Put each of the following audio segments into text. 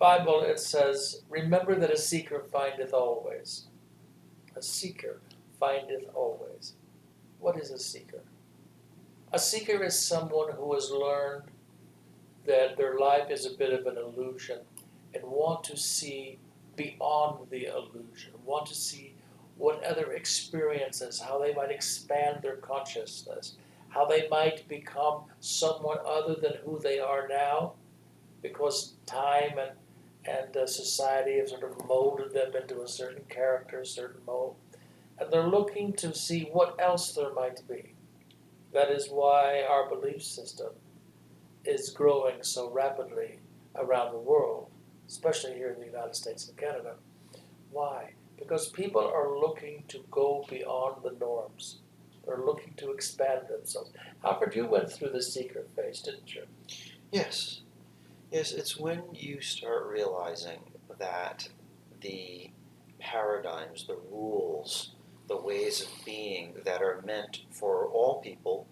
Bible, it says, remember that a seeker findeth always. A seeker findeth always. What is a seeker? A seeker is someone who has learned that their life is a bit of an illusion and want to see beyond the illusion, want to see what other experiences, how they might expand their consciousness, how they might become someone other than who they are now, because time and society have sort of molded them into a certain character, a certain mold, and they're looking to see what else there might be. That is why our belief system is growing so rapidly around the world, especially here in the United States and Canada. Why? Because people are looking to go beyond the norms. They're looking to expand themselves. Alfred, you went through the secret phase, didn't you? Yes. Yes, it's when you start realizing that the paradigms, the rules, the ways of being that are meant for all people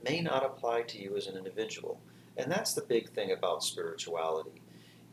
may not apply to you as an individual. And that's the big thing about spirituality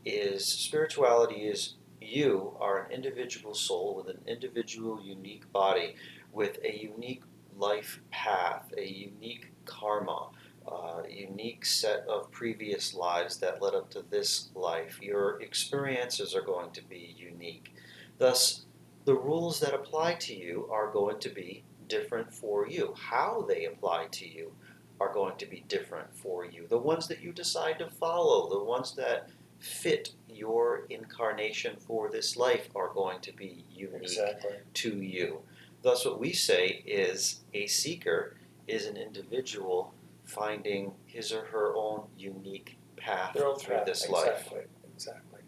is you are an individual soul with an individual unique body with a unique life path, a unique karma, a unique set of previous lives that led up to this life. Your experiences are going to be unique. Thus, the rules that apply to you are going to be different for you. How they apply to you are going to be different for you. The ones that you decide to follow, the ones that fit your incarnation for this life are going to be unique Exactly. to you. Thus, what we say is a seeker is an individual finding his or her own unique path Their own through path. this life. Exactly. Exactly.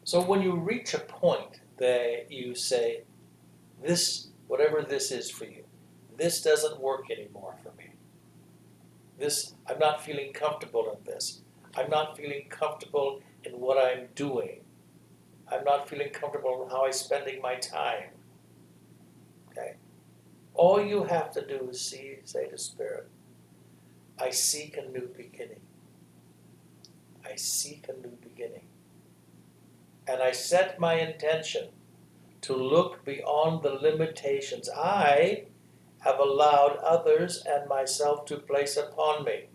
So when you reach a point that you say, this, whatever this is for you, this doesn't work anymore for me. This, I'm not feeling comfortable in this. I'm not feeling comfortable in what I'm doing. I'm not feeling comfortable in how I'm spending my time. Okay? All you have to do is say to Spirit, I seek a new beginning. I seek a new beginning. And I set my intention to look beyond the limitations I have allowed others and myself to place upon me.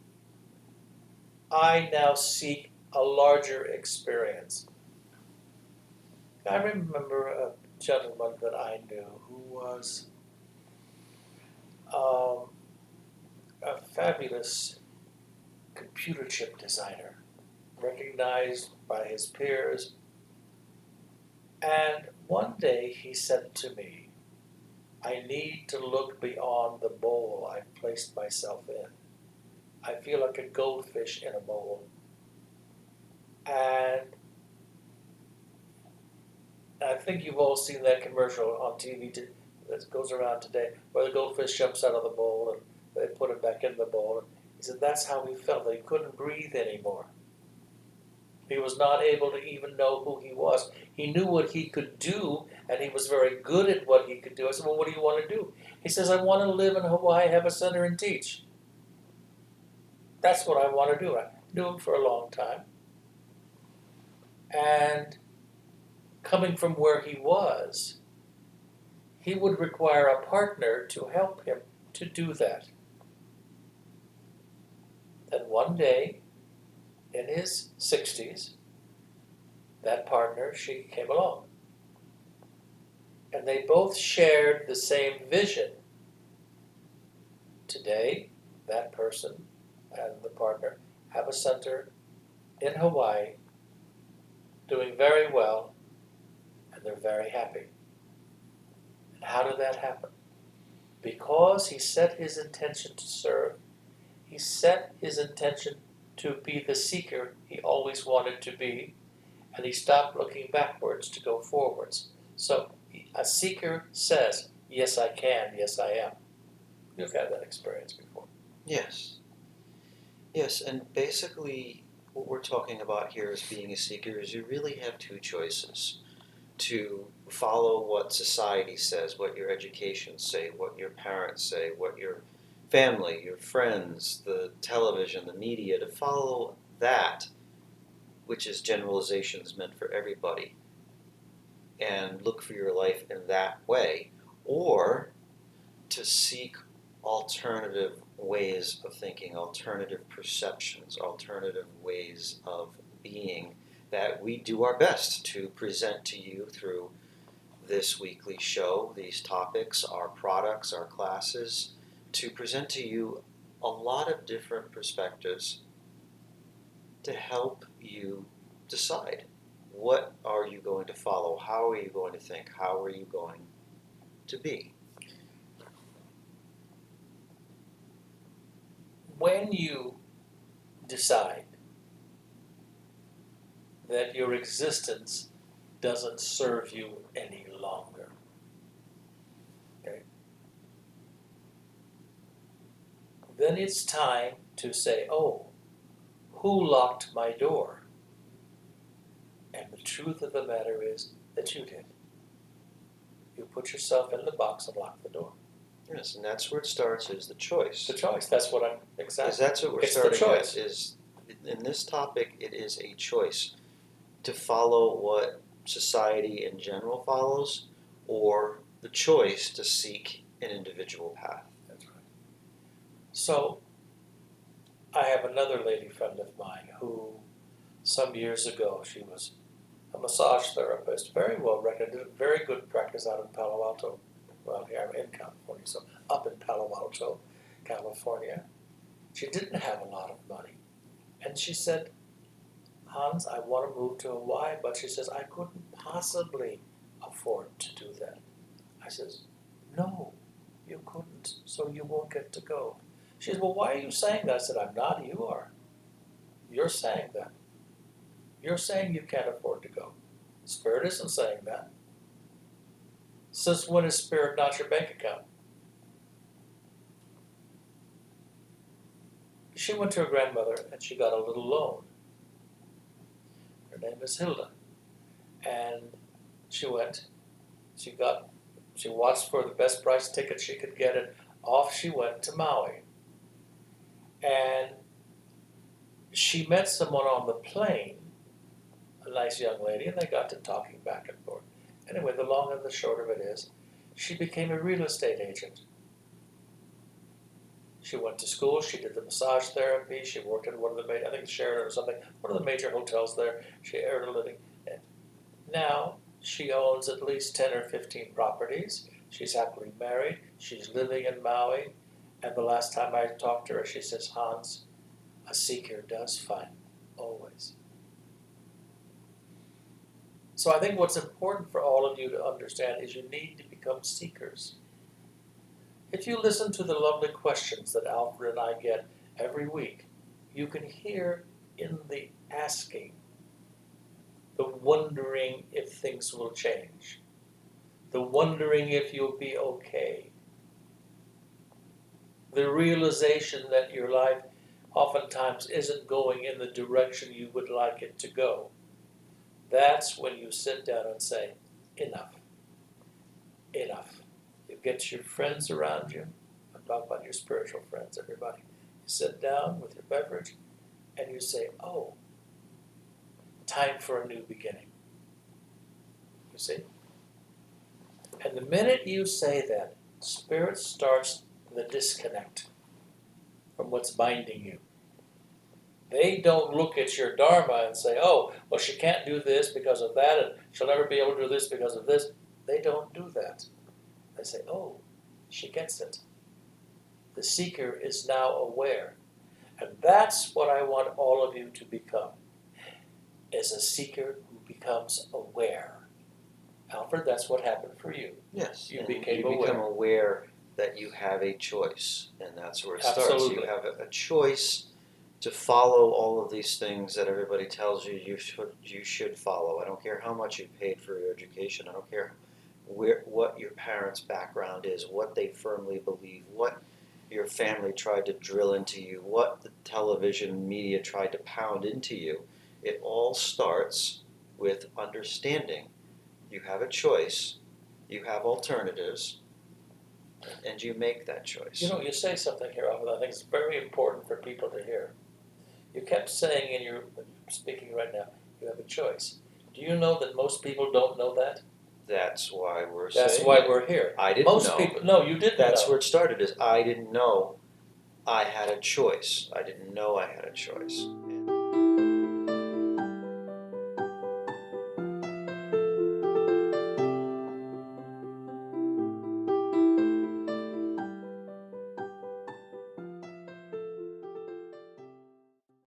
I now seek a larger experience. I remember a gentleman that I knew who was um, a fabulous computer chip designer, recognized by his peers. And one day he said to me, I need to look beyond the bowl I've placed myself in. I feel like a goldfish in a bowl. And I think you've all seen that commercial on TV that goes around today where the goldfish jumps out of the bowl and they put it back in the bowl. And he said that's how he felt. He couldn't breathe anymore. He was not able to even know who he was. He knew what he could do, and he was very good at what he could do. I said, well, what do you want to do? He says, I want to live in Hawaii, have a center, and teach. That's what I want to do. I knew him for a long time. And coming from where he was, he would require a partner to help him to do that. And one day, in his 60s, that partner, she came along. And they both shared the same vision. Today, that person and the partner have a center in Hawaii, doing very well, and they're very happy. And how did that happen? Because he set his intention to serve, he set his intention to be the seeker he always wanted to be, and he stopped looking backwards to go forwards. So a seeker says, yes, I can, yes, I am. You've had that experience before. Yes. Yes, and basically what we're talking about here as being a seeker is you really have two choices. To follow what society says, what your education say, what your parents say, what your family, your friends, the television, the media, to follow that which is generalizations meant for everybody, and look for your life in that way, or to seek alternative ways of thinking, alternative perceptions, alternative ways of being that we do our best to present to you through this weekly show, these topics, our products, our classes, to present to you a lot of different perspectives to help you decide what are you going to follow, how are you going to think, how are you going to be. When you decide that your existence doesn't serve you any longer, okay, then it's time to say, oh, who locked my door? And the truth of the matter is that you did. You put yourself in the box and locked the door. Yes, and that's where it starts, is the choice. The choice. That's what I'm Because exactly. that's what we're It's the starting choice. at, is in this topic it is a choice to follow what society in general follows, or the choice to seek an individual path. That's right. So, I have another lady friend of mine who, some years ago, she was a massage therapist, very well recognized, very good practice out in Palo Alto. Well, here I'm in California, so up in Palo Alto, California. She didn't have a lot of money. And she said, Hans, I want to move to Hawaii, but she says, I couldn't possibly afford to do that. I says, no, you couldn't, so you won't get to go. She says, well, why are you saying that? I said, I'm not, you are. You're saying that. You're saying you can't afford to go. Spirit isn't saying that. Since when is Spirit not your bank account? She went to her grandmother and she got a little loan. Her name is Hilda. And she went, she watched for the best price ticket she could get, and off she went to Maui. And she met someone on the plane, a nice young lady, and they got to talking back and forth. Anyway, the long and the short of it is, she became a real estate agent. She went to school, she did the massage therapy, she worked at one of the I think Sheraton or something, one of the major hotels there. She earned a living. And now she owns at least 10 or 15 properties. She's happily married. She's living in Maui. And the last time I talked to her, she says, Hans, a seeker does find always. So I think what's important for all of you to understand is you need to become seekers. If you listen to the lovely questions that Alfred and I get every week, you can hear in the asking, the wondering if things will change, the wondering if you'll be okay, the realization that your life oftentimes isn't going in the direction you would like it to go. That's when you sit down and say, enough, enough. You get your friends around you. I'm talking about your spiritual friends, everybody. You sit down with your beverage and you say, oh, time for a new beginning. You see? And the minute you say that, Spirit starts the disconnect from what's binding you. They don't look at your Dharma and say, oh, well, she can't do this because of that, and she'll never be able to do this because of this. They don't do that. They say, oh, she gets it. The seeker is now aware. And that's what I want all of you to become, is a seeker who becomes aware. Alfred, that's what happened for you. Yes, You and became you become aware that you have a choice, and that's where it starts. Absolutely. You have a choice to follow all of these things that everybody tells you you should follow. I don't care how much you paid for your education. I don't care what your parents' background is, what they firmly believe, what your family tried to drill into you, what the television media tried to pound into you. It all starts with understanding. You have a choice, you have alternatives, and you make that choice. You know, you say something here, Alfred, I think it's very important for people to hear. You kept saying in your speaking right now, you have a choice. Do you know that most people don't know that? That's why we're That's saying why it. we're here. I didn't Most know. people, no, you didn't That's know. where it started. Is I didn't know I had a choice. I didn't know I had a choice.